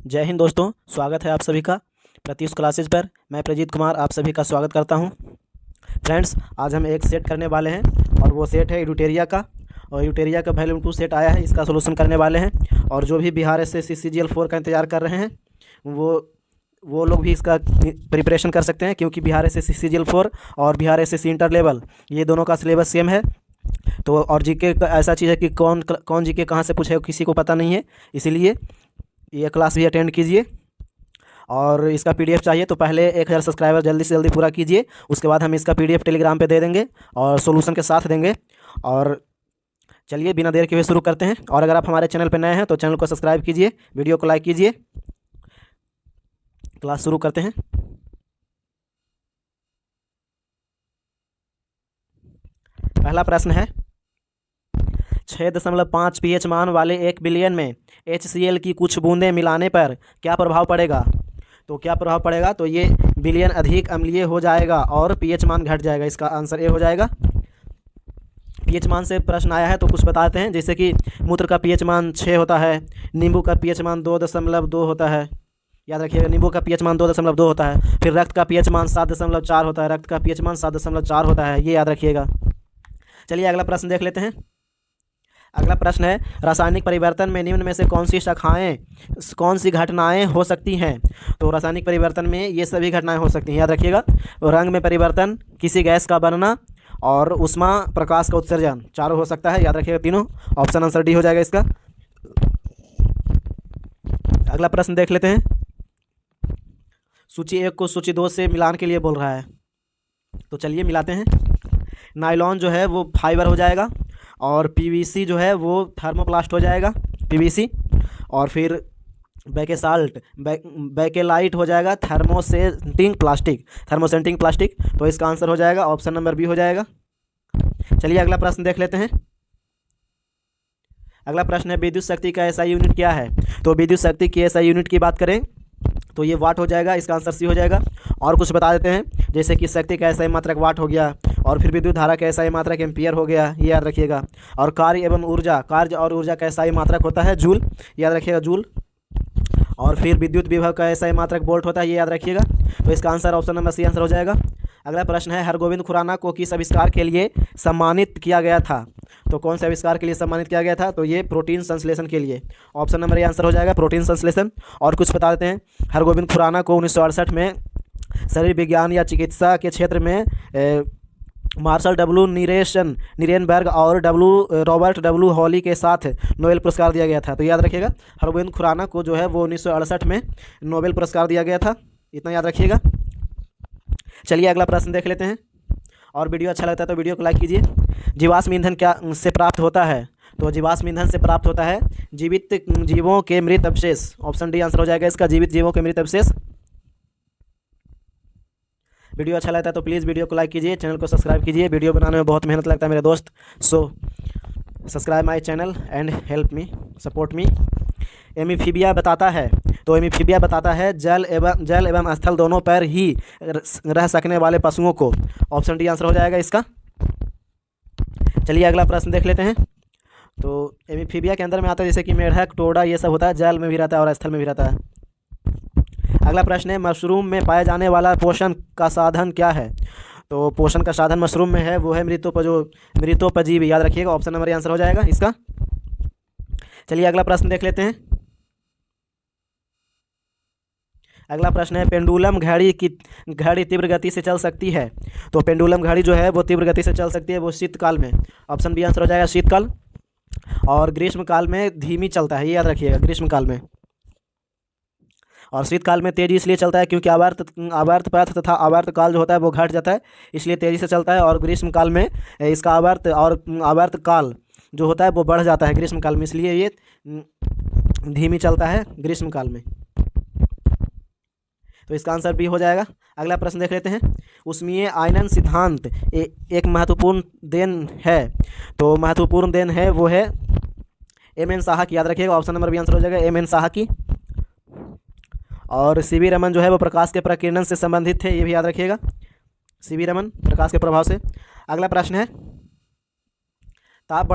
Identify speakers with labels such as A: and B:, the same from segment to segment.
A: जय हिंद दोस्तों, स्वागत है आप सभी का प्रत्युष क्लासेज पर। मैं प्रजीत कुमार आप सभी का स्वागत करता हूं। फ्रेंड्स, आज हम एक सेट करने वाले हैं और वो सेट है यूटेरिया का। और यूटेरिया का वैल्यूम 2 सेट आया है, इसका सोल्यूशन करने वाले हैं। और जो भी बिहार एसएससी CGL 4 का इंतजार कर रहे हैं वो लोग भी इसका प्रिपरेशन कर सकते हैं, क्योंकि बिहार एसएससी CGL 4 और बिहार एसएससी इंटर लेवल ये दोनों का सिलेबस सेम है। तो और जीके का ऐसा चीज़ है कि कौन जीके कहाँ से पूछे किसी को पता नहीं है, इसीलिए ये क्लास भी अटेंड कीजिए। और इसका PDF चाहिए तो पहले 1000 सब्सक्राइबर जल्दी से जल्दी पूरा कीजिए, उसके बाद हम इसका PDF टेलीग्राम पे दे देंगे और सॉल्यूशन के साथ देंगे। और चलिए बिना देर के हुए शुरू करते हैं। और अगर आप हमारे चैनल पर नए हैं तो चैनल को सब्सक्राइब कीजिए, वीडियो को लाइक कीजिए। क्लास शुरू करते हैं। पहला प्रश्न है, 6.5 pH मान वाले 1 बिलियन में HCl की कुछ बूंदें मिलाने पर क्या प्रभाव पड़ेगा। तो क्या प्रभाव पड़ेगा, तो ये बिलियन अधिक अम्लीय हो जाएगा और pH मान घट जाएगा। इसका आंसर ए हो जाएगा। pH मान से प्रश्न आया है तो कुछ बताते हैं, जैसे कि मूत्र का pH मान 6 होता है, नींबू का pH मान 2.2 होता है। याद रखिएगा, नींबू का pH मान 2.2 होता है। फिर रक्त का pH मान 7.4 होता है, रक्त का pH मान 7.4 होता है, ये याद रखिएगा। चलिए अगला प्रश्न देख लेते हैं। अगला प्रश्न है, रासायनिक परिवर्तन में निम्न में से कौन सी घटनाएं हो सकती हैं। तो रासायनिक परिवर्तन में ये सभी घटनाएं हो सकती हैं, याद रखिएगा। रंग में परिवर्तन, किसी गैस का बनना और ऊष्मा प्रकाश का उत्सर्जन, चारों हो सकता है, याद रखिएगा तीनों। ऑप्शन आंसर डी हो जाएगा इसका। अगला प्रश्न देख लेते हैं। सूची 1 को सूची 2 से मिलान के लिए बोल रहा है, तो चलिए मिलाते हैं। नायलॉन जो है वो फाइबर हो जाएगा, और PVC जो है वो थर्मोप्लास्ट हो जाएगा, PVC। और फिर बैकेलाइट हो जाएगा थर्मोसेंटिंग प्लास्टिक। तो इसका आंसर हो जाएगा ऑप्शन नंबर बी हो जाएगा। चलिए अगला प्रश्न देख लेते हैं। अगला प्रश्न है, विद्युत शक्ति का SI यूनिट क्या है। तो विद्युत शक्ति की SI यूनिट की बात करें तो ये वाट हो जाएगा, इसका आंसर सी हो जाएगा। और कुछ बता देते हैं, जैसे कि शक्ति का SI मात्रक वाट हो गया, और फिर विद्युत धारा का SI मात्रक एम्पियर हो गया, ये याद रखिएगा। और कार्य और ऊर्जा का SI मात्रक होता है जूल, याद रखिएगा जूल। और फिर विद्युत विभव का SI मात्रक वोल्ट होता है, ये याद रखिएगा। तो इसका answer option number C answer हो जाएगा। अगला प्रश्न है, हरगोविंद खुराना को किस आविष्कार के लिए सम्मानित किया गया था। तो कौन से आविष्कार के लिए सम्मानित किया गया था, तो ये प्रोटीन संश्लेषण के लिए। ऑप्शन नंबर ए आंसर हो जाएगा, प्रोटीन संश्लेषण। और कुछ बता देते हैं, हरगोविंद खुराना को 1968 में शरीर विज्ञान या चिकित्सा के क्षेत्र में मार्शल W नीरेनबर्ग और रॉबर्ट W हॉली के साथ नोबेल पुरस्कार दिया गया था। तो याद रखिएगा, हरगोविंद खुराना को जो है वो 1968 में नोबेल पुरस्कार दिया गया था, इतना याद रखिएगा। चलिए अगला प्रश्न देख लेते हैं। और वीडियो अच्छा लगता है तो वीडियो को लाइक कीजिए। जीवाश्म ईंधन क्या से प्राप्त होता है। तो जीवाश्म ईंधन से प्राप्त होता है जीवित जीवों के मृत अवशेष। ऑप्शन डी आंसर हो जाएगा इसका, जीवित जीवों के मृत अवशेष। वीडियो अच्छा लगता है तो प्लीज़ वीडियो को लाइक कीजिए, चैनल को सब्सक्राइब कीजिए। वीडियो बनाने में बहुत मेहनत लगता है मेरे दोस्त, so subscribe my channel and help me, support me. Amphibia बताता है, तो एमीफीबिया बताता है जल एवं स्थल दोनों पर ही रह सकने वाले पशुओं को। ऑप्शन डी आंसर हो जाएगा इसका। चलिए अगला प्रश्न देख लेते हैं। तो एमीफीबिया के अंदर में आता है जैसे कि मेढक, टोड़ा, ये सब होता है, जल में भी रहता है और स्थल में भी रहता है। अगला प्रश्न है, मशरूम में पाया जाने वाला पोषण का साधन क्या है। तो पोषण का साधन मशरूम में है वो है मृतोपजीवी, याद रखिएगा। ऑप्शन नंबर आंसर हो जाएगा इसका। चलिए अगला प्रश्न देख लेते हैं। अगला प्रश्न है, पेंडुलम घड़ी तीव्र गति से चल सकती है। तो पेंडुलम घड़ी जो है वो तीव्र गति से चल सकती है, वो शीतकाल में। ऑप्शन बी आंसर हो जाएगा शीतकाल। और ग्रीष्मकाल में धीमी चलता है, ये याद रखिएगा, ग्रीष्मकाल में। और शीतकाल में तेजी इसलिए चलता है क्योंकि आवर्त पथ तथा आवर्त काल जो होता है वो घट जाता है, इसलिए तेजी से चलता है। और ग्रीष्मकाल में इसका आवर्त काल जो होता है वो बढ़ जाता है ग्रीष्मकाल में, इसलिए ये धीमी चलता है ग्रीष्मकाल में। तो इसका आंसर भी हो जाएगा। अगला प्रश्न देख लेते हैं। ऊष्मीय आयनन सिद्धांत एक महत्वपूर्ण देन है। तो महत्वपूर्ण देन है वो है M.N. साहा की, याद रखिएगा। ऑप्शन नंबर बी आंसर हो जाएगा M.N. साहा की। और C.V. रमन जो है वो प्रकाश के प्रकीर्णन से संबंधित थे, ये भी याद रखिएगा, C.V. रमन प्रकाश के प्रभाव से। अगला प्रश्न है, ताप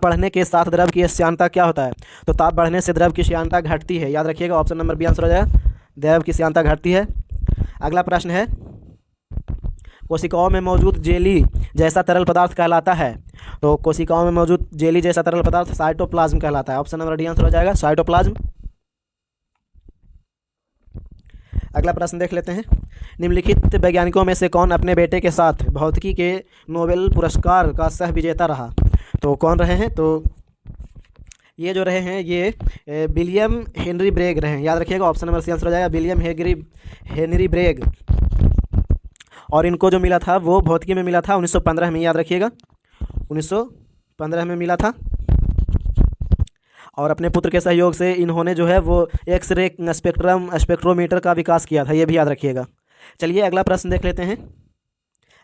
A: बढ़ने के साथ द्रव की श्यानता क्या होता है? तो ताप बढ़ने से द्रव की श्यानता घटती है, याद रखिएगा। ऑप्शन नंबर बी आंसर हो जाएगा, द्रव की श्यानता घटती है। अगला प्रश्न है, कोशिकाओं में मौजूद जेली जैसा तरल पदार्थ कहलाता है? तो कोशिकाओं में मौजूद जेली जैसा तरल पदार्थ साइटोप्लाज्म कहलाता है। ऑप्शन नंबर डी आंसर हो जाएगा, साइटोप्लाज्म। अगला प्रश्न देख लेते हैं, निम्नलिखित वैज्ञानिकों में से कौन अपने बेटे के साथ भौतिकी के नोबेल पुरस्कार का सह विजेता रहा? तो कौन रहे हैं? तो ये जो रहे हैं ये विलियम हेनरी ब्रेग रहे हैं, याद रखिएगा। ऑप्शन नंबर सी आंसर हो जाएगा, विलियम हेनरी ब्रेग। और इनको जो मिला था वो भौतिकी में मिला था 1915 में, याद रखिएगा, 1915 में मिला था। और अपने पुत्र के सहयोग से इन्होंने जो है वो एक्स रे स्पेक्ट्रोमीटर का विकास किया था, ये भी याद रखिएगा। चलिए अगला प्रश्न देख लेते हैं।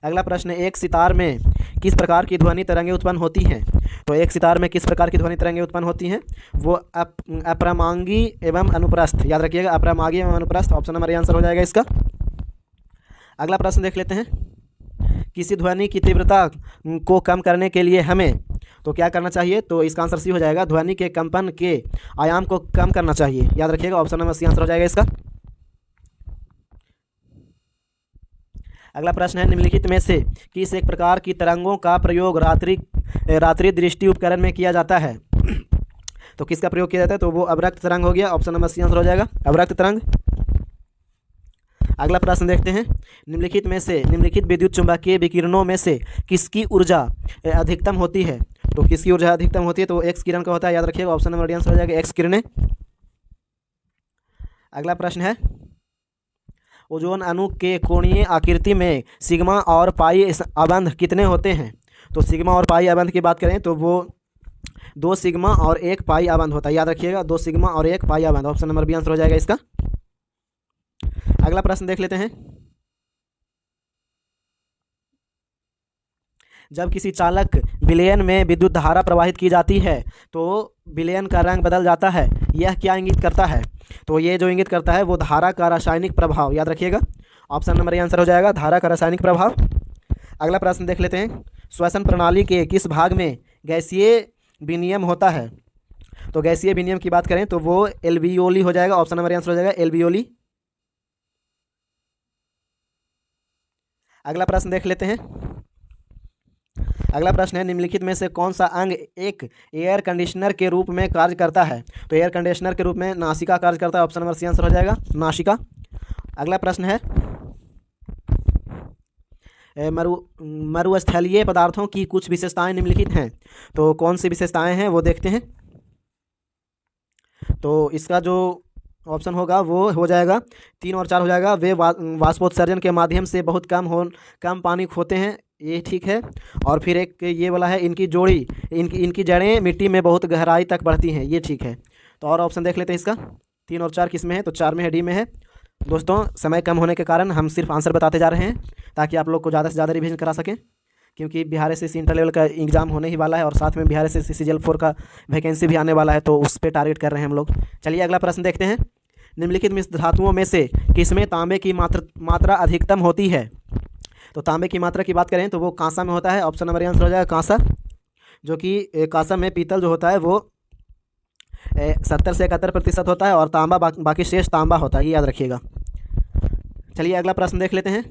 A: अगला प्रश्न, एक सितार में किस प्रकार की ध्वनि तरंगें उत्पन्न होती हैं? तो एक सितार में किस प्रकार की ध्वनि तरंगें उत्पन्न होती हैं? वो अप्रमांगी एवं अनुप्रस्थ, याद रखिएगा, अप्रमांगी एवं अनुप्रस्थ। ऑप्शन नंबर ए आंसर हो जाएगा इसका। अगला प्रश्न देख लेते हैं, किसी ध्वनि की तीव्रता को कम करने के लिए हमें तो क्या करना चाहिए? तो इसका आंसर सी हो जाएगा, ध्वनि के कंपन के आयाम को कम करना चाहिए, याद रखिएगा। ऑप्शन नंबर सी आंसर हो जाएगा इसका। अगला प्रश्न है, निम्नलिखित में से किस एक प्रकार की तरंगों का प्रयोग रात्रि दृष्टि उपकरण में किया जाता है? तो किसका प्रयोग किया जाता है? तो वो अवरक्त तरंग हो गया। ऑप्शन नंबर सी आंसर हो जाएगा, अवरक्त तरंग। अगला प्रश्न देखते हैं, निम्नलिखित विद्युत चुंबकीय विकिरणों में से किसकी ऊर्जा अधिकतम होती है? तो किसकी ऊर्जा अधिकतम होती है? तो एक्स किरण का होता है, याद रखिएगा। ऑप्शन नंबर डी आंसर हो जाएगा, एक्स किरणें। अगला प्रश्न है, ओजोन अणु के कोणीय आकृति में सिग्मा और पाई अबंध कितने होते हैं? तो सिग्मा और पाई अबंध की बात करें तो वो 2 सिग्मा और 1 पाई अबंध होता है, याद रखिएगा, 2 सिग्मा और 1 पाई अबंध। ऑप्शन नंबर बी आंसर हो जाएगा इसका। अगला प्रश्न देख लेते हैं, जब किसी चालक विलयन में विद्युत धारा प्रवाहित की जाती है तो विलयन का रंग बदल जाता है, यह क्या इंगित करता है? तो ये जो इंगित करता है वो धारा का रासायनिक प्रभाव, याद रखिएगा। ऑप्शन नंबर ए आंसर हो जाएगा, धारा का रासायनिक प्रभाव। अगला प्रश्न देख लेते हैं, श्वसन प्रणाली के किस भाग में गैसीय विनिमय होता है? तो गैसीय विनिमय की बात करें तो वो एल्वियोली हो जाएगा। ऑप्शन नंबर ए आंसर हो जाएगा, एल्वियोली। अगला प्रश्न देख लेते हैं, अगला प्रश्न है, निम्नलिखित में से कौन सा अंग एक एयर कंडीशनर के रूप में कार्य करता है? तो एयर कंडीशनर के रूप में नासिका कार्य करता है। ऑप्शन नंबर सी आंसर हो जाएगा, नासिका। अगला प्रश्न है, मरुस्थलीय पदार्थों की कुछ विशेषताएं निम्नलिखित हैं, तो कौन सी विशेषताएं हैं वो देखते हैं। तो इसका जो ऑप्शन होगा वो हो जाएगा 3 और 4 हो जाएगा, वे वाष्पोत्सर्जन के माध्यम से बहुत कम पानी खोते हैं, ये ठीक है। और फिर एक ये वाला है, इनकी जोड़ी इनकी जड़ें मिट्टी में बहुत गहराई तक बढ़ती हैं, ये ठीक है। तो और ऑप्शन देख लेते हैं इसका, 3 और 4 किस में है? तो 4 में है, डी में है। दोस्तों समय कम होने के कारण हम सिर्फ आंसर बताते जा रहे हैं ताकि आप लोग को ज़्यादा से ज़्यादा रिवीजन करा सकें, क्योंकि बिहार एसएससी इंटर लेवल का एग्जाम होने ही वाला है और साथ में बिहार एसएससी सीजीएल 4 का वैकेंसी भी आने वाला है, तो उस पर टारगेट कर रहे हैं हम लोग। चलिए अगला प्रश्न देखते हैं, निम्नलिखित मिश्र धातुओं में से किसमें तांबे की मात्रा अधिकतम होती है? तो तांबे की मात्रा की बात करें तो वो कांसा में होता है। ऑप्शन नंबर आंसर हो जाएगा, कांसा, जो कि कांसा में पीतल जो होता है वो 70 से 71% होता है और तांबा बाकी शेष तांबा होता है, ये याद रखिएगा। चलिए अगला प्रश्न देख लेते हैं,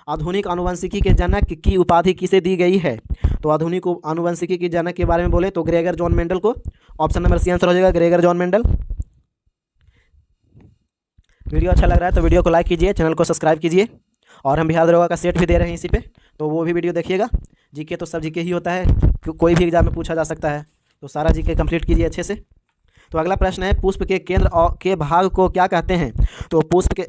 A: आधुनिक आनुवंशिकी के जनक की उपाधि किसे दी गई है? तो आधुनिक आनुवंशिकी के जनक के बारे में बोले तो ग्रेगर जॉन मेंडल को। ऑप्शन नंबर सी आंसर हो जाएगा, ग्रेगर जॉन मेंडल। वीडियो अच्छा लग रहा है तो वीडियो को लाइक कीजिए, चैनल को सब्सक्राइब कीजिए, और हम बिहार दरोगा का सेट भी दे रहे हैं इसी पे, तो वो भी वीडियो देखिएगा। जीके तो सब जीके ही होता है, कोई भी एग्जाम में पूछा जा सकता है, तो सारा जीके कंप्लीट कीजिए अच्छे से। तो अगला प्रश्न है, पुष्प के केंद्र के भाग को क्या कहते हैं? तो पुष्प के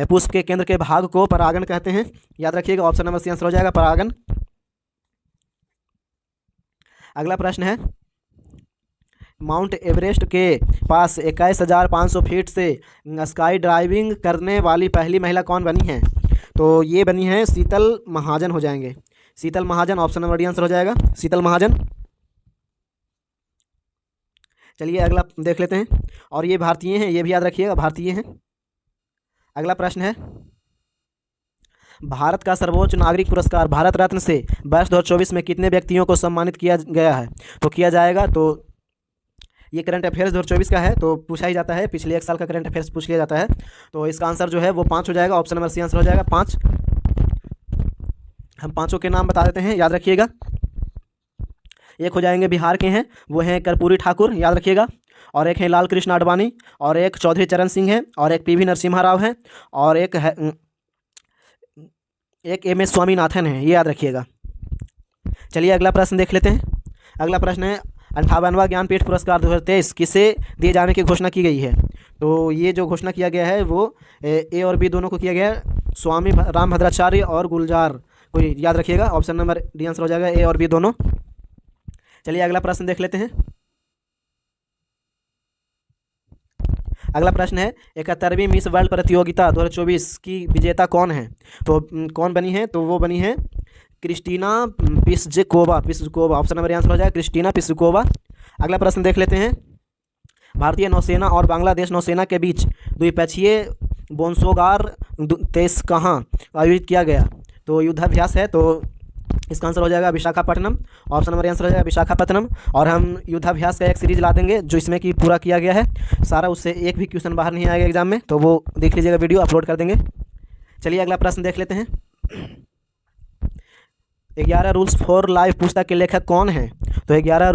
A: पुष्प के केंद्र के भाग को परागण कहते हैं, याद रखिएगा। ऑप्शन नंबर सी आंसर हो जाएगा, परागण। अगला प्रश्न है, माउंट एवरेस्ट के पास 21,500 फीट से स्काई ड्राइविंग करने वाली पहली महिला कौन बनी है? तो ये बनी है शीतल महाजन हो जाएंगे, शीतल महाजन। ऑप्शन नंबर डी आंसर हो जाएगा, शीतल महाजन। चलिए अगला देख लेते हैं, और ये भारतीय हैं, ये भी याद रखिएगा, भारतीय हैं। अगला प्रश्न है, भारत का सर्वोच्च नागरिक पुरस्कार भारत रत्न से वर्ष 2024 में कितने व्यक्तियों को सम्मानित किया गया है? तो किया जाएगा, तो ये करंट अफेयर्स 2024 का है, तो पूछा ही जाता है, पिछले एक साल का करंट अफेयर्स पूछ लिया जाता है। तो इसका आंसर जो है वो 5 हो जाएगा, ऑप्शन नंबर सी आंसर हो जाएगा 5। हम पाँचों के नाम बता देते हैं, याद रखिएगा। एक हो जाएंगे बिहार के हैं, वो हैं कर्पूरी ठाकुर, याद रखिएगा। और एक है लाल कृष्ण आडवाणी, और एक चौधरी चरण सिंह है, और एक पीवी नरसिम्हा राव है, और एक एम एस स्वामीनाथन है, ये याद रखिएगा। चलिए अगला प्रश्न देख लेते हैं। अगला प्रश्न है 58वां ज्ञानपीठ पुरस्कार 2023 किसे दिए जाने की घोषणा की गई है? तो ये जो घोषणा किया गया है वो ए और बी दोनों को किया गया है, स्वामी रामभद्राचार्य और गुलजार को, याद रखिएगा। ऑप्शन नंबर डी आंसर हो जाएगा, ए और बी दोनों। चलिए अगला प्रश्न देख लेते हैं। अगला प्रश्न है 71वीं मिस वर्ल्ड प्रतियोगिता 2024 की विजेता कौन है? तो कौन बनी है? तो वो बनी है क्रिस्टीना पिस्जुकोवा। ऑप्शन नंबर आंसर हो जाएगा क्रिस्टीना पिस्जुकोवा। अगला प्रश्न देख लेते हैं। भारतीय नौसेना और बांग्लादेश नौसेना के बीच द्विपक्षीय बोन्सोगार 23 कहाँ आयोजित किया गया? तो युद्धाभ्यास है, तो इसका आंसर हो जाएगा विशाखापट्टनम। ऑप्शन नंबर आंसर हो जाएगा विशाखापट्टनम। और हम युद्धाभ्यास का एक सीरीज ला देंगे जो इसमें कि पूरा किया गया है सारा, उससे एक भी क्वेश्चन बाहर नहीं आएगा एग्जाम में, तो वो देख लीजिएगा, वीडियो अपलोड कर देंगे। चलिए अगला प्रश्न देख लेते हैं। 11 रूल्स फॉर लाइफ पुस्तक के लेखक कौन हैं? तो 11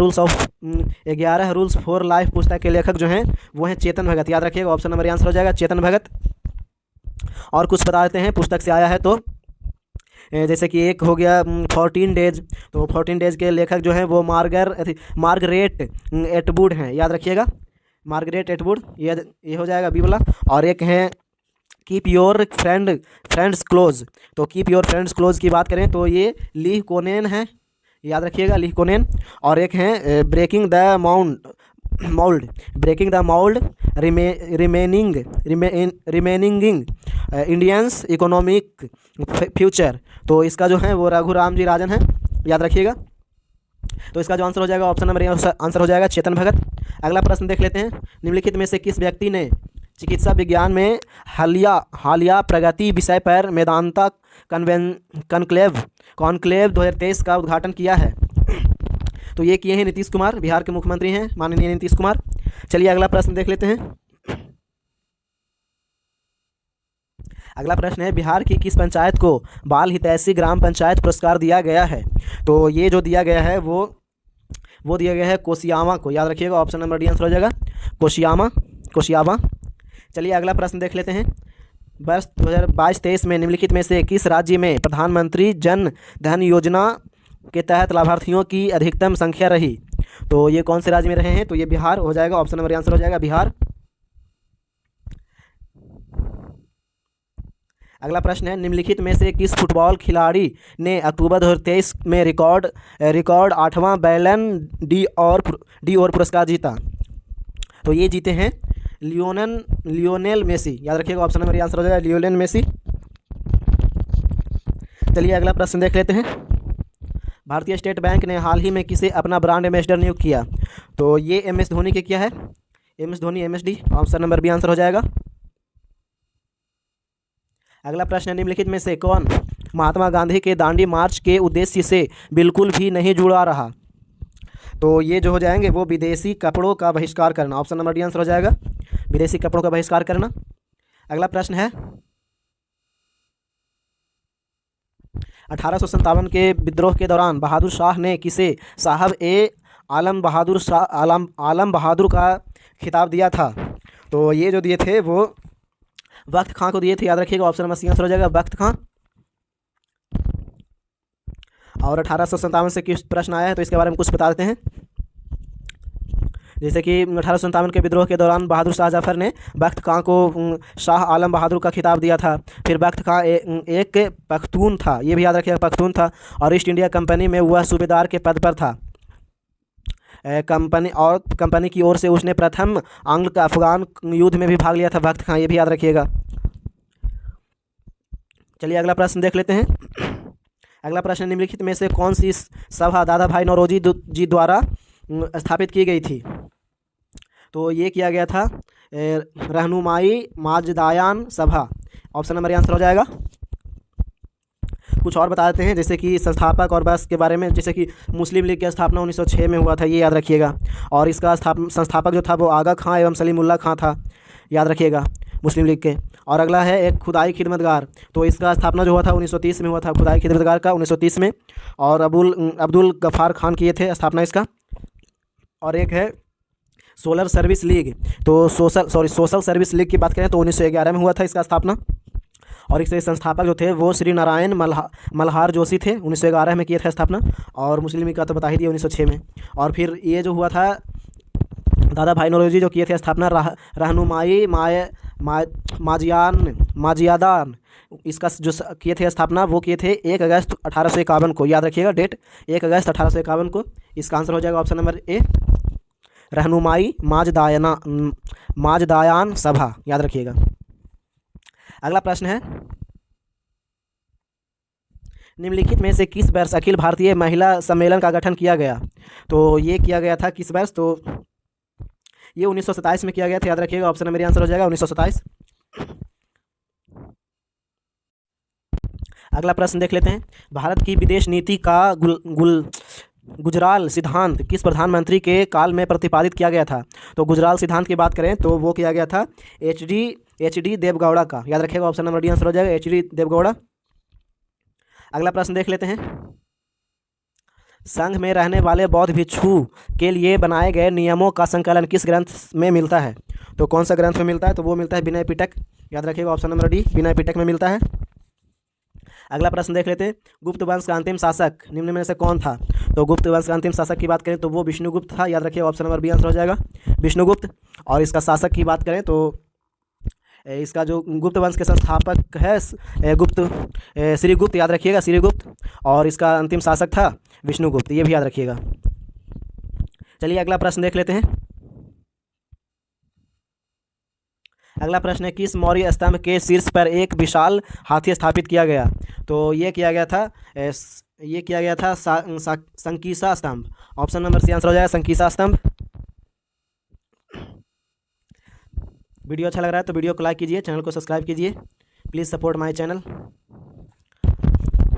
A: रूल्स फॉर लाइफ पुस्तक के लेखक जो हैं वो हैं चेतन भगत, याद रखिएगा। ऑप्शन नंबर आंसर हो जाएगा चेतन भगत। और कुछ बता देते हैं पुस्तक से आया है, तो जैसे कि एक हो गया 14 डेज, तो 14 डेज के लेखक जो हैं वो मार्गरेट एटवुड हैं, याद रखिएगा, मार्गरेट एटवुड, ये हो जाएगा बी वाला। और एक है कीप योर फ्रेंड्स क्लोज, तो कीप योर फ्रेंड्स क्लोज की बात करें तो ये ली कोनेन है, याद रखिएगा, ली कोनेन। और एक है breaking the mould remaining Indians economic future, तो इसका जो है वो रघुराम जी राजन है, याद रखिएगा। तो इसका जो आंसर हो जाएगा ऑप्शन नंबर आंसर हो जाएगा चेतन भगत। अगला प्रश्न देख लेते हैं। निम्नलिखित में से किस व्यक्ति ने चिकित्सा विज्ञान में हालिया प्रगति विषय पर मेदांता कॉन्क्लेव 2023 का उद्घाटन किया है? तो ये किए हैं नीतीश कुमार, बिहार के मुख्यमंत्री हैं माननीय नीतीश कुमार। चलिए अगला प्रश्न देख लेते हैं। अगला प्रश्न है बिहार की किस पंचायत को बाल हितैषी ग्राम पंचायत पुरस्कार दिया गया है? तो ये जो दिया गया है वो दिया गया है कोसियामा को, याद रखिएगा। ऑप्शन नंबर डी आंसर हो जाएगा कोसियामा। चलिए अगला प्रश्न देख लेते हैं। वर्ष 2022-23 में निम्नलिखित में से किस राज्य में प्रधानमंत्री जन धन योजना के तहत लाभार्थियों की अधिकतम संख्या रही? तो ये कौन से राज्य में रहे हैं? तो ये बिहार हो जाएगा। ऑप्शन नंबर आंसर हो जाएगा बिहार। अगला प्रश्न है निम्नलिखित में से किस फुटबॉल खिलाड़ी ने अक्टूबर 2023 में रिकॉर्ड 8वां बैलन डी और पुरस्कार जीता? तो ये जीते हैं लियोनेल मेसी, याद रखिएगा। ऑप्शन नंबर आंसर हो जाएगा लियोनेल मेसी। चलिए अगला प्रश्न देख लेते हैं। भारतीय स्टेट बैंक ने हाल ही में किसे अपना ब्रांड एम्बेसडर नियुक्त किया? तो ये MS धोनी के किया है, MS Dhoni MSD। Option number B answer हो जाएगा। अगला प्रश्न निम्नलिखित में से कौन महात्मा गांधी के दांडी मार्च के उद्देश्य से बिल्कुल भी नहीं जुड़ा रहा? तो ये जो हो जाएंगे वो विदेशी कपड़ों का बहिष्कार करना। ऑप्शन नंबर डी आंसर हो जाएगा विदेशी कपड़ों का बहिष्कार करना। अगला प्रश्न है 1857 के विद्रोह के दौरान बहादुर शाह ने किसे साहब आलम बहादुर का खिताब दिया था? तो ये जो दिए थे वो वक्त खां को दिए थे, याद रखिएगा। ऑप्शन नंबर सी आंसर हो जाएगा वक्त खां। और 1857 से किस प्रश्न आया है तो इसके बारे में कुछ बता देते हैं। जैसे कि 1857 के विद्रोह के दौरान बहादुर शाह जफर ने बख्त खां को शाह आलम बहादुर का खिताब दिया था। फिर बख्त खां एक पख्तून था, ये भी याद रखिएगा, पख्तून था। और ईस्ट इंडिया कंपनी में वह सूबेदार के पद पर था। कंपनी की ओर से उसने प्रथम आंग्ल अफगान युद्ध में भी भाग लिया था बख्त खां, ये भी याद रखिएगा। चलिए अगला प्रश्न देख लेते हैं। अगला प्रश्न निम्नलिखित में से कौन सी सभा दादा भाई नौरोजी जी द्वारा स्थापित की गई थी? तो ये किया गया था रहनुमाई माजदायान सभा। ऑप्शन नंबर आंसर हो जाएगा कुछ और बता देते हैं, जैसे कि संस्थापक और बस के बारे में। जैसे कि मुस्लिम लीग की स्थापना 1906 में हुआ था, ये याद रखिएगा। और इसका संस्थापक जो था वो आगा खां एवं सलीमुल्लाह खां था, याद रखिएगा, मुस्लिम लीग के। और अगला है एक खुदाई खिदमतगार, तो इसका स्थापना जो हुआ था 1930 में हुआ था, खुदाई खिदमतगार का 1930 में। और अब्दुल गफ़ार खान किए थे स्थापना इसका। और एक है सोलर सर्विस लीग, तो सोशल सर्विस लीग की बात करें तो 1911 में हुआ था इसका स्थापना। और इसके संस्थापक जो थे वो श्री नारायण मल्हार जोशी थे, 1911 में किए थे स्थापना। और मुस्लिम लीग का तो बता ही दिया 1906 में। और फिर ये जो हुआ था दादा भाई नौरोजी जो किए थे स्थापना रहनुमाई माजियादान, इसका जो किए थे स्थापना वो किए थे 1 अगस्त 1851 को, याद रखिएगा डेट 1 अगस्त 1851 को। इसका आंसर हो जाएगा ऑप्शन नंबर ए, रहनुमाई माजदायान सभा, याद रखिएगा। अगला प्रश्न है, निम्नलिखित में से किस वर्ष अखिल भारतीय महिला सम्मेलन का गठन किया गया? तो ये किया गया था किस वर्ष? तो ये 1927 में किया गया था, याद रखिएगा। ऑप्शन नंबर आंसर हो जाएगा 1927। अगला प्रश्न देख लेते हैं, भारत की विदेश नीति का गुजराल सिद्धांत किस प्रधानमंत्री के काल में प्रतिपादित किया गया था? तो गुजराल सिद्धांत की बात करें तो वो किया गया था एच डी देवगौड़ा का, याद रखिएगा। ऑप्शन नंबर डी आंसर हो जाएगा एच.डी. देवगौड़ा। अगला प्रश्न देख लेते हैं, संघ में रहने वाले बौद्ध भिक्षु के लिए बनाए गए नियमों का संकलन किस ग्रंथ में मिलता है? तो कौन सा ग्रंथ में मिलता है? तो वो मिलता है विनय पिटक, याद रखिएगा। Option number D, Vinaya Pitaka में मिलता है। अगला प्रश्न देख लेते हैं, गुप्त वंश का अंतिम शासक निम्न में से कौन था? तो गुप्त वंश का अंतिम शासक की बात करें तो वो विष्णुगुप्त था, याद रखिएगा। ऑप्शन नंबर बी आंसर हो जाएगा विष्णुगुप्त। और इसका शासक की बात करें तो इसका जो गुप्त वंश के संस्थापक है श्रीगुप्त, याद रखिएगा, श्रीगुप्त। और इसका अंतिम शासक था विष्णुगुप्त, ये भी याद रखिएगा। चलिए अगला प्रश्न देख लेते हैं। अगला प्रश्न है, किस मौर्य स्तंभ के शीर्ष पर एक विशाल हाथी स्थापित किया गया? तो ये किया गया था संकीसा स्तंभ। ऑप्शन नंबर सी आंसर हो जाएगा संकीसा स्तंभ। वीडियो अच्छा लग रहा है तो वीडियो को लाइक कीजिए, चैनल को सब्सक्राइब कीजिए, प्लीज़ सपोर्ट माय चैनल।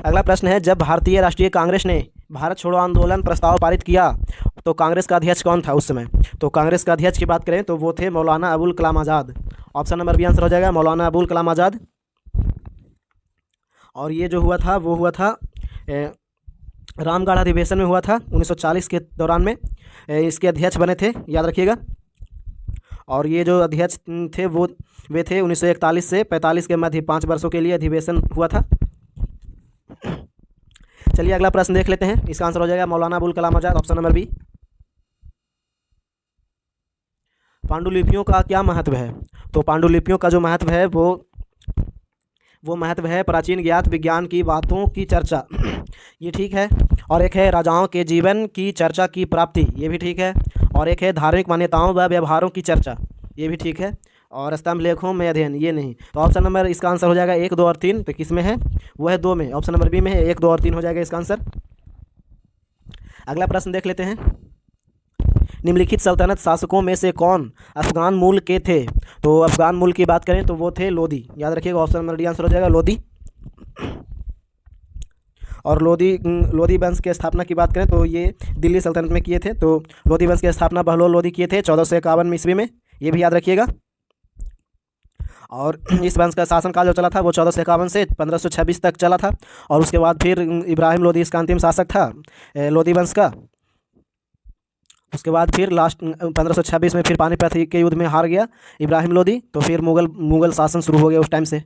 A: अगला प्रश्न है, जब भारतीय राष्ट्रीय कांग्रेस ने भारत छोड़ो आंदोलन प्रस्ताव पारित किया तो कांग्रेस का अध्यक्ष कौन था उस समय? तो कांग्रेस का अध्यक्ष की बात करें तो वो थे मौलाना Abul Kalam Azad. Option number B answer हो जाएगा मौलाना अबुल कलाम आज़ाद। और ये जो हुआ था वो हुआ था रामगढ़ अधिवेशन में हुआ था 1940 के दौरान में, इसके अध्यक्ष बने थे, याद रखिएगा। और ये जो अध्यक्ष थे वे थे 1941 से 45 के मध्य 5 वर्षों के लिए अधिवेशन हुआ था। चलिए अगला प्रश्न देख लेते हैं, इसका आंसर हो जाएगा Maulana Abul Kalam Azad. Option number B. पांडुलिपियों का क्या महत्व है? तो पांडुलिपियों का जो महत्व है वो महत्व है प्राचीन ज्ञात विज्ञान की बातों की चर्चा, ये ठीक है। और एक है राजाओं के जीवन की चर्चा की प्राप्ति, ये भी ठीक है। और एक है धार्मिक मान्यताओं व व्यवहारों की चर्चा, ये भी ठीक है। और स्तंभ लेखों में अध्ययन, ये नहीं। तो ऑप्शन नंबर इसका आंसर हो जाएगा 1, 2 और 3। तो किस में है? वो है 2 में। ऑप्शन नंबर बी में है 1, 2 और 3 हो जाएगा इसका आंसर। अगला प्रश्न देख लेते हैं, निम्नलिखित सल्तनत शासकों में से कौन अफगान मूल के थे? तो अफगान मूल की बात करें तो वो थे लोदी, याद रखिएगा। ऑप्शन नंबर डी आंसर हो जाएगा लोदी। और लोदी वंश की स्थापना की बात करें तो ये दिल्ली सल्तनत में किए थे। तो लोदी वंश की स्थापना बहलोल लोदी किए थे 1451 ईस्वी में, ये भी याद रखिएगा। और इस वंश का शासनकाल जो चला था वो 1451 से 1526 तक चला था। और उसके बाद फिर इब्राहिम लोदी इसका अंतिम शासक था लोदी वंश का। उसके बाद फिर लास्ट 1526 में फिर पानीपत के युद्ध में हार गया इब्राहिम लोदी। तो फिर मुगल शासन शुरू हो गया उस टाइम से,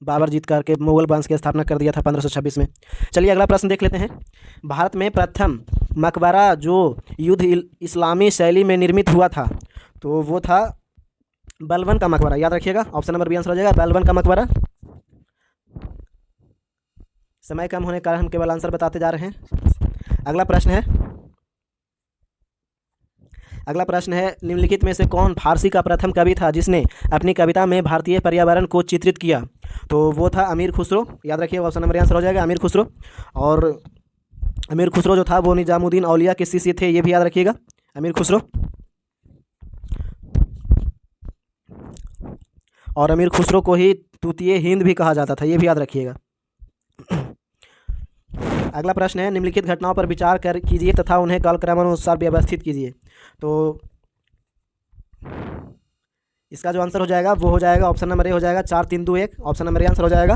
A: बाबर जीत करके मुगल वंश की स्थापना कर दिया था 1526 में। चलिए अगला प्रश्न देख लेते हैं, भारत में प्रथम मकबरा जो युद्ध इस्लामी शैली में निर्मित हुआ था तो वो था बलबन का मकबरा, याद रखिएगा। ऑप्शन नंबर बी आंसर हो जाएगा बलबन का मकबरा। समय कम होने के कारण हम केवल आंसर बताते जा रहे हैं। अगला प्रश्न है निम्नलिखित में से कौन फारसी का प्रथम कवि था जिसने अपनी कविता में भारतीय पर्यावरण को चित्रित किया? तो वो था अमीर खुसरो, याद रखिए। ऑप्शन नंबर आंसर हो जाएगा अमीर खुसरो। और अमीर खुसरो जो था वो निजामुद्दीन औलिया के शिष्य थे, ये भी याद रखिएगा, अमीर खुसरो। और अमीर खुसरो को ही तूतिए हिंद भी कहा जाता था, ये भी याद रखिएगा। अगला प्रश्न है, निम्नलिखित घटनाओं पर विचार कर कीजिए तथा उन्हें कालक्रमानुसार व्यवस्थित कीजिए। तो इसका जो आंसर हो जाएगा वो हो जाएगा ऑप्शन नंबर ए हो जाएगा 4-3-2-1, ऑप्शन नंबर ए आंसर हो जाएगा।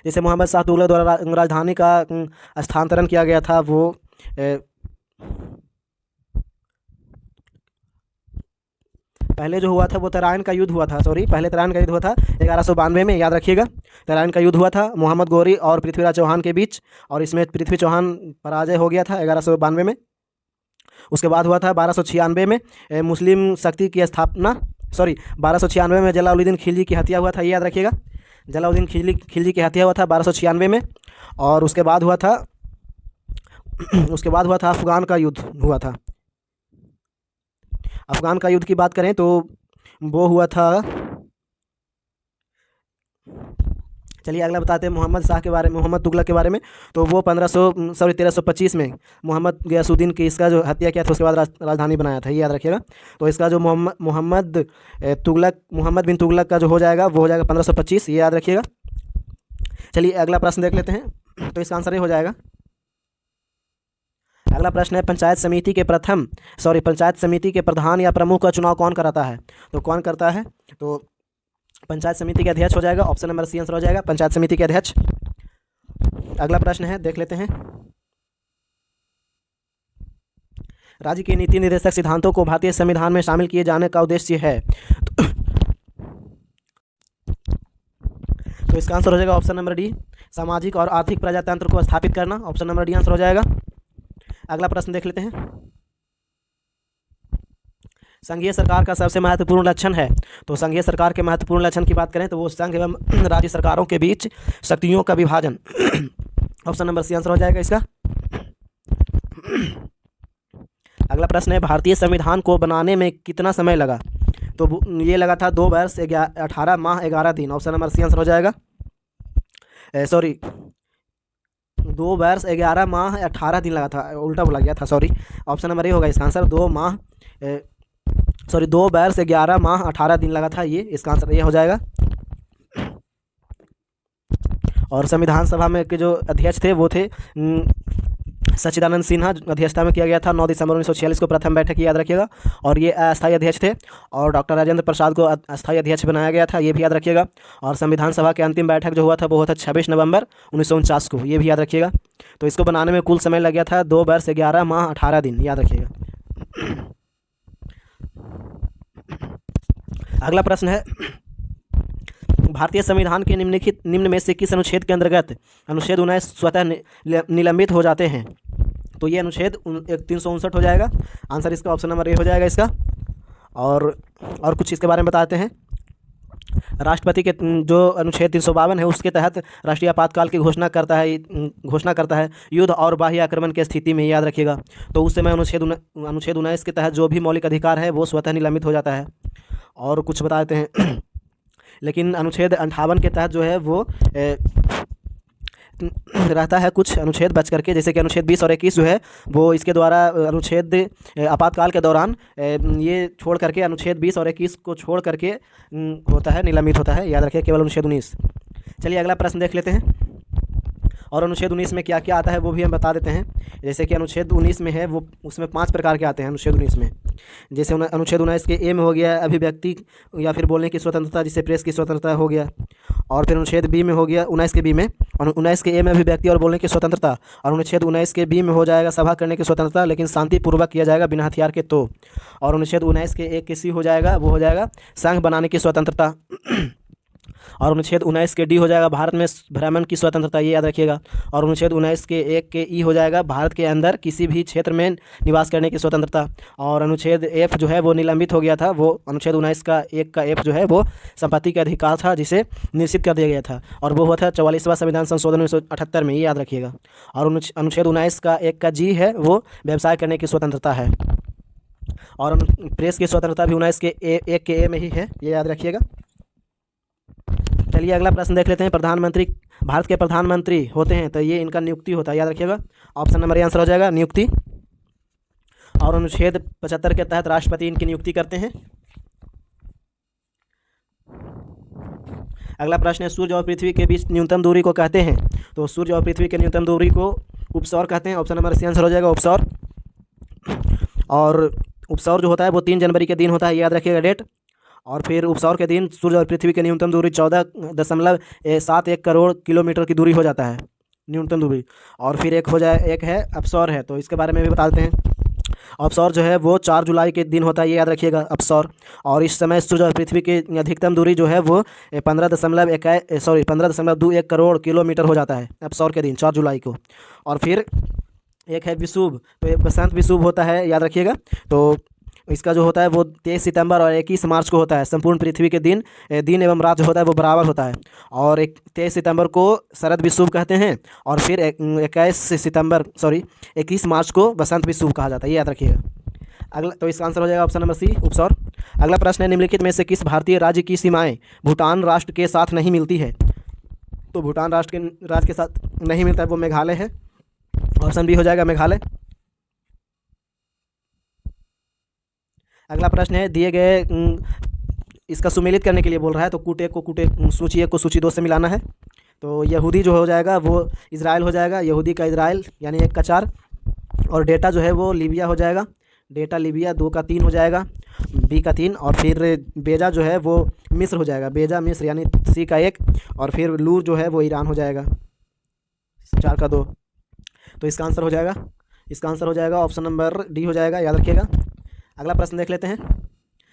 A: जैसे मोहम्मद शाह तुगलक द्वारा राजधानी का स्थानांतरण किया गया था, वो पहले जो हुआ था वो तराइन का युद्ध हुआ था, पहले तराइन का युद्ध हुआ था 1192 में, याद रखिएगा। तराइन का युद्ध हुआ था मोहम्मद गौरी और पृथ्वीराज चौहान के बीच, और इसमें पृथ्वी चौहान पराजय हो गया था 1192 में। उसके बाद हुआ था 1296 में मुस्लिम शक्ति की स्थापना, 1296 में जलालुद्दीन खिलजी की हत्या हुआ था, ये याद रखिएगा। जलालुद्दीन खिलजी की हत्या हुआ था 1296 में। और उसके बाद हुआ था अफगान का युद्ध हुआ था। अफगान का युद्ध की बात करें तो वो हुआ था, चलिए अगला बताते हैं मोहम्मद तुगलक के बारे में। तो वो 1325 में मोहम्मद गयासुद्दीन की इसका जो हत्या किया था, उसके बाद राजधानी बनाया था, ये याद रखिएगा। तो इसका जो मोहम्मद बिन तुगलक का जो हो जाएगा वो हो जाएगा 1525, ये याद रखिएगा। चलिए अगला प्रश्न देख लेते हैं। तो इसका आंसर ये हो जाएगा। अगला प्रश्न है, पंचायत समिति के प्रधान या प्रमुख का चुनाव कौन कराता है? तो कौन करता है? तो पंचायत समिति के अध्यक्ष हो जाएगा, ऑप्शन नंबर सी आंसर हो जाएगा, पंचायत समिति के अध्यक्ष। अगला प्रश्न है, देख लेते हैं। राज्य के नीति निर्देशक सिद्धांतों को भारतीय संविधान में शामिल किए जाने का उद्देश्य है। तो इसका आंसर हो जाएगा ऑप्शन नंबर डी, सामाजिक और आर्थिक प्रजातंत्र को स्थापित करना, ऑप्शन नंबर डी आंसर हो जाएगा। अगला प्रश्न देख लेते हैं। संघीय सरकार का सबसे महत्वपूर्ण लक्षण है। तो संघीय सरकार के महत्वपूर्ण लक्षण की बात करें तो वो संघ एवं राज्य सरकारों के बीच शक्तियों का विभाजन, ऑप्शन नंबर सी आंसर हो जाएगा इसका। अगला प्रश्न है, भारतीय संविधान को बनाने में कितना समय लगा? तो ये लगा था 2 वर्ष 18 माह 11 दिन, ऑप्शन नंबर सी आंसर हो जाएगा। 2 वर्ष 11 माह 18 दिन लगा था, उल्टा बोला गया था, ऑप्शन नंबर ए होगा इसका आंसर। 2 वर्ष 11 माह 18 दिन लगा था, ये इसका आंसर ये हो जाएगा। और संविधान सभा में के जो अध्यक्ष थे वो थे सच्चिदानंद सिन्हा, अध्यक्षता में किया गया था 9 दिसंबर 1946 को प्रथम बैठक, याद रखिएगा। और ये अस्थायी अध्यक्ष थे, और डॉक्टर राजेंद्र प्रसाद को अस्थायी अध्यक्ष बनाया गया था, ये भी याद रखिएगा। और संविधान सभा के अंतिम बैठक जो हुआ था वो हुआ था 26 नवंबर 1949 को, ये भी याद रखिएगा। तो इसको बनाने में कुल समय लग गया था 2 वर्ष 11 माह 18 दिन, याद रखिएगा। अगला प्रश्न है, भारतीय संविधान के निम्न में से किस अनुच्छेद के अंतर्गत अनुच्छेद 19 स्वतः निलंबित हो जाते हैं? तो ये अनुच्छेद 359 हो जाएगा, आंसर इसका ऑप्शन नंबर ए हो जाएगा इसका। और कुछ इसके बारे में बताते हैं। राष्ट्रपति के जो अनुच्छेद 352 है उसके तहत राष्ट्रीय आपातकाल की घोषणा करता है युद्ध और बाह्य आक्रमण की स्थिति में, याद रखिएगा। तो उस समय अनुच्छेद 19 के तहत जो भी मौलिक अधिकार है वो स्वतः निलंबित हो जाता है। और कुछ बता देते हैं लेकिन अनुच्छेद 58 के तहत जो है वो रहता है कुछ अनुच्छेद बच करके, जैसे कि अनुच्छेद 20 और 21 जो है वो इसके द्वारा अनुच्छेद आपातकाल के दौरान ये छोड़ करके अनुच्छेद 20 और 21 को छोड़ करके होता है, निलंबित होता है, याद रखिए, केवल अनुच्छेद 19। चलिए अगला प्रश्न देख लेते हैं। और अनुच्छेद 19 में क्या क्या आता है वो भी हम बता देते हैं। जैसे कि अनुच्छेद 19 में है वो उसमें 5 प्रकार के आते हैं अनुच्छेद 19 में। जैसे अनुच्छेद 19 के ए में हो गया अभिव्यक्ति या फिर बोलने की स्वतंत्रता, जिससे प्रेस की स्वतंत्रता हो गया। और फिर अनुच्छेद बी में हो गया 19 के बी में, और 19 के ए में अभिव्यक्ति और बोलने की स्वतंत्रता। और अनुच्छेद 19 के बी में हो जाएगा सभा करने की स्वतंत्रता, लेकिन शांतिपूर्वक किया जाएगा बिना हथियार के। तो और अनुच्छेद 19 के ए के सी हो जाएगा, वो हो जाएगा संघ बनाने की स्वतंत्रता। और अनुच्छेद 19 के डी हो जाएगा भारत में भ्रमण की स्वतंत्रता, ये याद रखिएगा। और अनुच्छेद 19 के 1 के ई हो जाएगा भारत के अंदर किसी भी क्षेत्र में निवास करने की स्वतंत्रता। और अनुच्छेद एफ जो है वो निलंबित हो गया था, वो अनुच्छेद 19 का 1 का एफ जो है वो संपत्ति का अधिकार था जिसे निश्चित कर दिया गया था, और वो हुआ था 44वां संविधान संशोधन 1978 में, ये याद रखिएगा। और अनुच्छेद 19 का 1 का जी है वो व्यवसाय करने की स्वतंत्रता है। और प्रेस की स्वतंत्रता भी 19 के 1 के ए में ही है, ये याद रखिएगा। चलिए अगला प्रश्न देख लेते हैं। भारत के प्रधानमंत्री होते हैं तो ये इनका नियुक्ति होता है, याद रखिएगा। ऑप्शन नंबर ए आंसर हो जाएगा, नियुक्ति। और अनुच्छेद 75 के तहत राष्ट्रपति इनकी नियुक्ति करते हैं। अगला प्रश्न है, सूर्य और पृथ्वी के बीच न्यूनतम दूरी को कहते हैं। तो सूर्य और पृथ्वी के न्यूनतम दूरी को उपसौर कहते हैं। ऑप्शन नंबर सी आंसर हो जाएगा, उपसौर। और उपसौर जो होता है वो 3 जनवरी के दिन होता है, याद रखिएगा डेट। और फिर उपसौर के दिन सूर्य और पृथ्वी की न्यूनतम दूरी 14.71 करोड़ किलोमीटर की दूरी हो जाता है, न्यूनतम दूरी। और फिर एक है अपसौर है, तो इसके बारे में भी बता देते हैं। अपसौर जो है वो 4 जुलाई के दिन होता है, ये याद रखिएगा, अपसौर। और इस समय सूर्य और पृथ्वी की अधिकतम दूरी जो है वो 15.21 करोड़ किलोमीटर हो जाता है अपसौर के दिन, 4 जुलाई को। और फिर एक है विषुव, तो एक बसंत विषुव होता है, याद रखिएगा। तो इसका जो होता है वो 23 सितंबर और 21 मार्च को होता है। संपूर्ण पृथ्वी के दिन एवं रात जो होता है वो बराबर होता है। और 23 सितंबर को शरद विषुव कहते हैं, और फिर 21 मार्च को बसंत विषुव कहा जाता है, ये याद रखिएगा। अगला, तो इसका आंसर हो जाएगा ऑप्शन नंबर सी, उपसौर। अगला प्रश्न है, निम्नलिखित में से किस भारतीय राज्य की सीमाएं भूटान राष्ट्र के साथ नहीं मिलती है। तो भूटान राज्य के साथ नहीं मिलता है वो मेघालय है। ऑप्शन बी हो जाएगा, मेघालय। अगला प्रश्न है, दिए गए इसका सुमेलित करने के लिए बोल रहा है, तो कूट 1 को कूट 1, सूची 1 को सूची 2 से मिलाना है। तो यहूदी जो हो जाएगा वो इजराइल हो जाएगा, यहूदी का इजराइल यानी 1 का 4। और डेटा जो है वो लीबिया हो जाएगा, डेटा लीबिया 2 का 3 हो जाएगा, बी का 3। और फिर बेजा जो है वो मिस्र हो जाएगा, बेजा मिस्र यानी सी का 1। और फिर लूर जो है वो ईरान हो जाएगा, 4 का 2। तो इसका आंसर हो जाएगा ऑप्शन नंबर डी हो जाएगा, याद रखिएगा। अगला प्रश्न देख लेते हैं।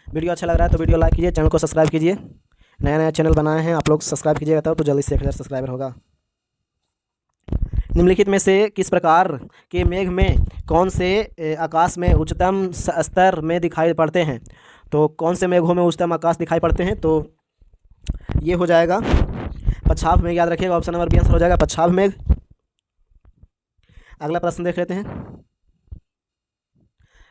A: वीडियो अच्छा लग रहा है तो वीडियो लाइक कीजिए, चैनल को सब्सक्राइब कीजिए। नया चैनल बनाए हैं आप लोग, सब्सक्राइब कीजिएगा तब तो जल्दी से 1000 सब्सक्राइबर होगा। निम्नलिखित में से किस प्रकार के मेघ में कौन से आकाश में उच्चतम स्तर में दिखाई पड़ते हैं। तो कौन से मेघों में उच्चतम आकाश दिखाई पड़ते हैं, तो ये हो जाएगा पच्छाव मेघ, याद रखिएगा। ऑप्शन नंबर बी आंसर हो जाएगा, पच्छाव मेघ। अगला प्रश्न देख लेते हैं।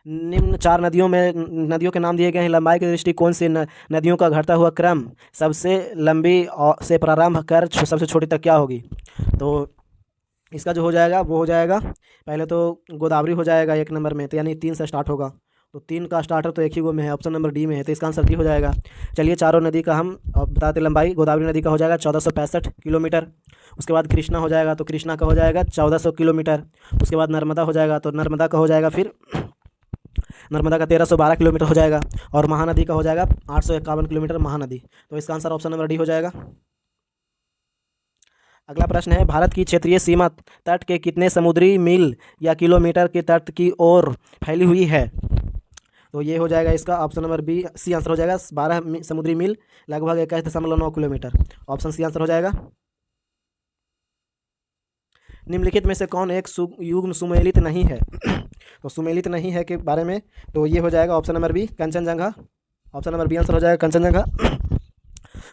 A: निम्न 4 नदियों के नाम दिए गए हैं। लंबाई की दृष्टि से नदियों का घटता हुआ क्रम सबसे लंबी से प्रारंभ कर सबसे छोटी तक क्या होगी। तो इसका जो हो जाएगा वो हो जाएगा, पहले तो गोदावरी हो जाएगा 1 नंबर में, तो यानी 3 से स्टार्ट होगा। तो 3 का स्टार्टर तो एक ही गो में है, ऑप्शन नंबर डी में है, तो इसका आंसर डी हो जाएगा। चलिए चारों नदी का हम बताते लंबाई। गोदावरी नदी का हो जाएगा 1465 किलोमीटर। उसके बाद कृष्णा हो जाएगा, तो कृष्णा का हो जाएगा 1400 किलोमीटर। उसके बाद नर्मदा हो जाएगा, तो नर्मदा का हो जाएगा फिर नर्मदा का 1312 किलोमीटर हो जाएगा। और महानदी का हो जाएगा 851 किलोमीटर महानदी। तो इसका आंसर ऑप्शन नंबर डी हो जाएगा। अगला प्रश्न है, भारत की क्षेत्रीय सीमा तट के कितने समुद्री मील या किलोमीटर के तट की ओर फैली हुई है। तो ये हो जाएगा इसका option number B, C answer हो जाएगा, 12 समुद्री मील लगभग 21.9 किलोमीटर। ऑप्शन सी आंसर हो जाएगा। निम्नलिखित में से कौन एक युग्म सुमेलित नहीं है। तो सुमेलित नहीं है के बारे में, तो ये हो जाएगा option number B, Kanchenjunga. Option number B answer हो जाएगा, कंचनजंगा।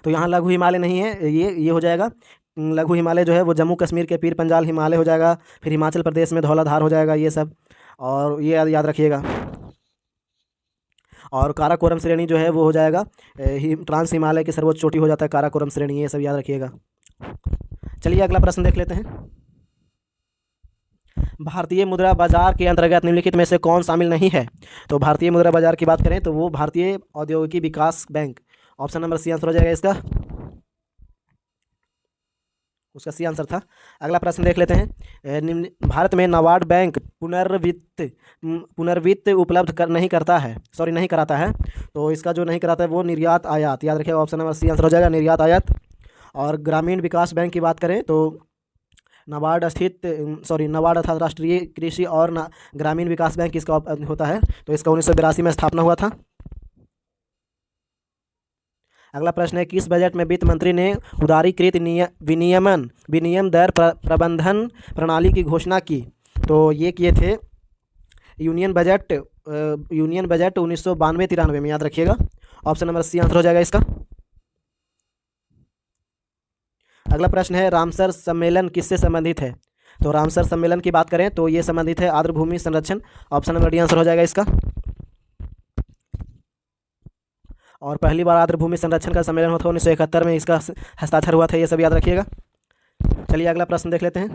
A: तो यहाँ लघु हिमालय नहीं है, ये हो जाएगा। लघु हिमालय जो है वो जम्मू कश्मीर के पीर पंजाल हिमालय हो जाएगा। फिर हिमाचल प्रदेश में धौलाधार हो जाएगा, ये सब। और ये याद रखिएगा। और काराकोरम श्रेणी जो है वो हो जाएगा ट्रांस हिमालय की सर्वोच्च चोटी हो जाता है काराकोरम श्रेणी, ये सब याद रखिएगा। चलिए अगला प्रश्न देख लेते हैं। भारतीय मुद्रा बाजार के अंतर्गत निम्नलिखित में से कौन शामिल नहीं है। तो भारतीय मुद्रा बाजार की बात करें तो वो भारतीय औद्योगिकी विकास बैंक। ऑप्शन नंबर सी आंसर हो जाएगा इसका, उसका सी आंसर था। अगला प्रश्न देख लेते हैं। भारत में नाबार्ड बैंक पुनर्वित्त उपलब्ध नहीं कराता है। तो इसका जो नहीं कराता है वो निर्यात आयात, याद रखिएगा। ऑप्शन नंबर सी आंसर हो जाएगा, निर्यात आयात। और ग्रामीण विकास बैंक की बात करें तो नाबार्ड अर्थात राष्ट्रीय कृषि और ग्रामीण विकास बैंक इसका होता है। तो इसका 1982 में स्थापना हुआ था। अगला प्रश्न है, किस बजट में वित्त मंत्री ने उदारीकृत विनियम दर प्रबंधन प्रणाली की घोषणा की। तो ये किए थे यूनियन बजट 1992-93 में, याद रखिएगा। ऑप्शन नंबर सी आंसर हो जाएगा इसका। अगला प्रश्न है, रामसर सम्मेलन किससे संबंधित है। तो रामसर सम्मेलन की बात करें तो ये संबंधित है आर्द्र भूमि संरक्षण। ऑप्शन नंबर डी आंसर हो जाएगा इसका। और पहली बार आर्द्र भूमि संरक्षण का सम्मेलन हुआ था 1971 में, इसका हस्ताक्षर हुआ था, ये सब याद रखिएगा। चलिए अगला प्रश्न देख लेते हैं।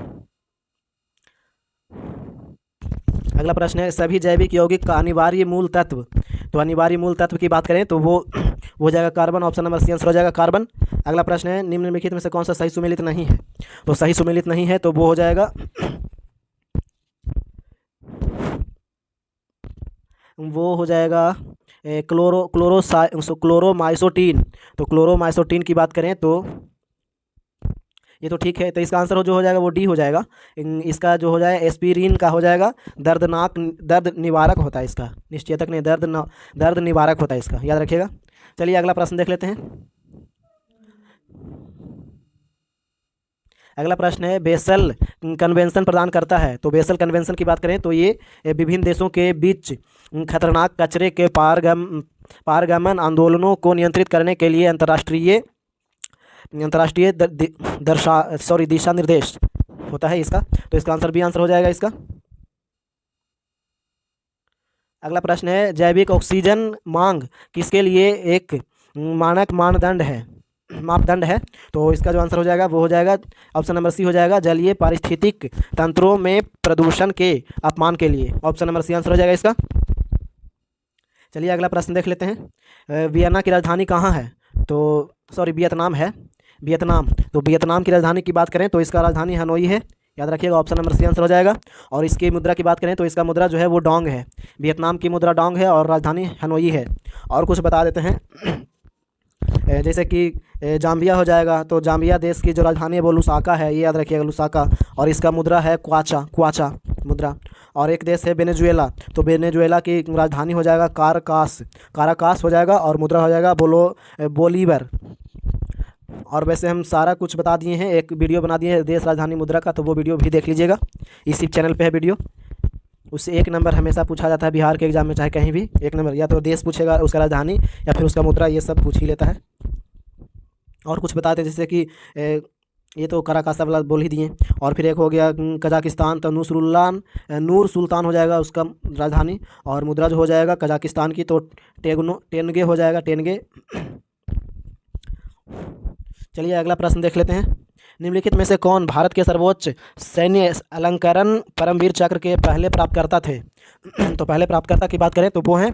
A: अगला प्रश्न है, सभी जैविक यौगिक का अनिवार्य मूल तत्व। तो अनिवार्य मूल तत्व की बात करें तो वो वो हो जाएगा carbon. Option number C answer हो जाएगा कार्बन। अगला प्रश्न है निम्नलिखित में से कौन सा सही सुमेलित नहीं है। तो सही सुमेलित नहीं है तो वो हो जाएगा क्लोरोमाइसोटीन। तो क्लोरोमाइसोटीन की बात करें तो ये तो ठीक है। तो इसका आंसर जो हो जाएगा वो डी हो जाएगा। इसका जो हो जाएगा एस्पिरिन का हो जाएगा दर्द निवारक होता है इसका, निश्चेतक नहीं, दर्द निवारक होता है इसका, याद रखिएगा। चलिए अगला प्रश्न देख लेते हैं। अगला प्रश्न है बेसल कन्वेंशन प्रदान करता है। तो बेसल कन्वेंशन की बात करें तो ये विभिन्न देशों के बीच खतरनाक कचरे के पारगमन आंदोलनों को नियंत्रित करने के लिए अंतर्राष्ट्रीय दिशा निर्देश होता है इसका। तो इसका आंसर बी आंसर हो जाएगा इसका। अगला प्रश्न है जैविक ऑक्सीजन मांग किसके लिए एक मापदंड है। तो इसका जो आंसर हो जाएगा वो हो जाएगा ऑप्शन नंबर सी हो जाएगा जलीय पारिस्थितिक तंत्रों में प्रदूषण के अपमान के लिए। ऑप्शन नंबर सी आंसर हो जाएगा इसका। चलिए अगला प्रश्न देख लेते हैं। वियना की राजधानी कहाँ है। तो वियतनाम है, वियतनाम। तो वियतनाम की राजधानी की बात करें तो इसका राजधानी हनोई है, याद रखिएगा। ऑप्शन नंबर सी आंसर हो जाएगा। और इसकी मुद्रा की बात करें तो इसका मुद्रा जो है वो डोंग है। वियतनाम की मुद्रा डोंग है और राजधानी हनोई है। और कुछ बता देते हैं जैसे कि जाम्बिया हो जाएगा। तो जाम्बिया देश की जो राजधानी है वो लुसाका है, ये याद रखिएगा, लुसाका। और इसका मुद्रा है क्वाचा मुद्रा। और एक देश है वेनेजुएला। तो वेनेजुएला की राजधानी हो जाएगा काराकास हो जाएगा और मुद्रा हो जाएगा बोलीवर। और वैसे हम सारा कुछ बता दिए हैं, एक वीडियो बना दिए हैं देश राजधानी मुद्रा का, तो वो वीडियो भी देख लीजिएगा, इसी चैनल पे है वीडियो। उससे 1 नंबर हमेशा पूछा जाता है बिहार के एग्जाम में, चाहे कहीं भी 1 नंबर या तो देश पूछेगा, उसका राजधानी या फिर उसका मुद्रा, ये सब पूछ ही लेता है। और कुछ बताते हैं जैसे कि ये तो कराकासा वाला बोल ही दिए। और फिर एक हो गया कजाकिस्तान। तो नूर सुल्तान हो जाएगा उसका राजधानी और मुद्रा जो हो जाएगा कजाकिस्तान की तो टेनगे हो जाएगा, टेनगे। चलिए अगला प्रश्न देख लेते हैं। निम्नलिखित में से कौन भारत के सर्वोच्च सैन्य अलंकरण परमवीर चक्र के पहले प्राप्तकर्ता थे। तो पहले प्राप्तकर्ता की बात करें तो वो हैं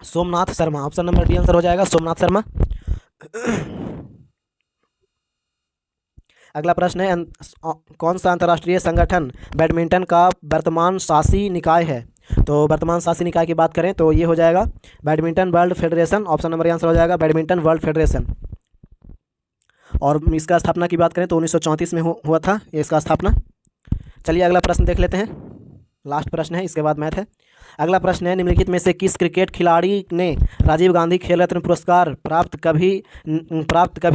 A: Somnath Sharma. Option number D answer हो जाएगा सोमनाथ शर्मा। अगला प्रश्न है कौन सा अंतर्राष्ट्रीय संगठन बैडमिंटन का वर्तमान शासी निकाय है। तो वर्तमान शासी निकाय की बात करें तो ये हो जाएगा badminton world federation. Option number answer हो जाएगा बैडमिंटन वर्ल्ड फेडरेशन। और इसका स्थापना की बात करें तो 1934 में हुआ था ये इसका स्थापना। चलिए अगला प्रश्न देख लेते हैं, लास्ट प्रश्न है, इसके बाद मैथ है। अगला प्रश्न है निम्नलिखित में से किस क्रिकेट खिलाड़ी ने राजीव गांधी खेल रत्न पुरस्कार प्राप्त कभी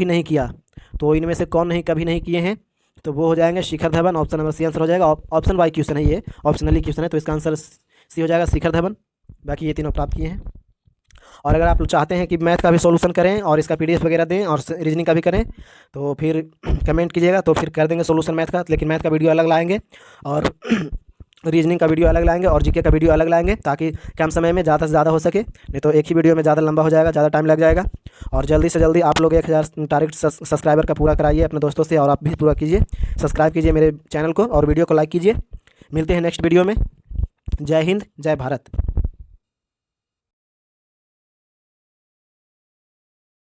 A: नहीं किया। तो इनमें से कौन कभी नहीं किए हैं। तो वो हो जाएंगे Shikhar Dhawan. Option number C answer हो जाएगा। ऑप्शन वाई क्वेश्चन है, ये ऑप्शनली क्वेश्चन है, तो इसका आंसर सी हो जाएगा शिखर धवन। बाकी ये तीनों प्राप्त किए हैं। और अगर आप लोग चाहते हैं कि मैथ का भी सॉल्यूशन करें और इसका PDF वगैरह दें और रीजनिंग का भी करें तो फिर कमेंट कीजिएगा, तो फिर कर देंगे सॉल्यूशन मैथ का। लेकिन मैथ का वीडियो अलग लाएंगे और रीजनिंग का वीडियो अलग लाएंगे और जीके का वीडियो अलग लाएंगे, ताकि कम समय में ज़्यादा से ज़्यादा हो सके। नहीं तो एक ही वीडियो में ज़्यादा लंबा हो जाएगा, ज़्यादा टाइम लग जाएगा। और जल्दी से जल्दी आप लोग 1000 टारगेट सब्सक्राइबर का पूरा कराइए अपने दोस्तों से, और आप भी पूरा कीजिए, सब्सक्राइब कीजिए मेरे चैनल को और वीडियो को लाइक कीजिए। मिलते हैं नेक्स्ट वीडियो में। जय हिंद, जय भारत।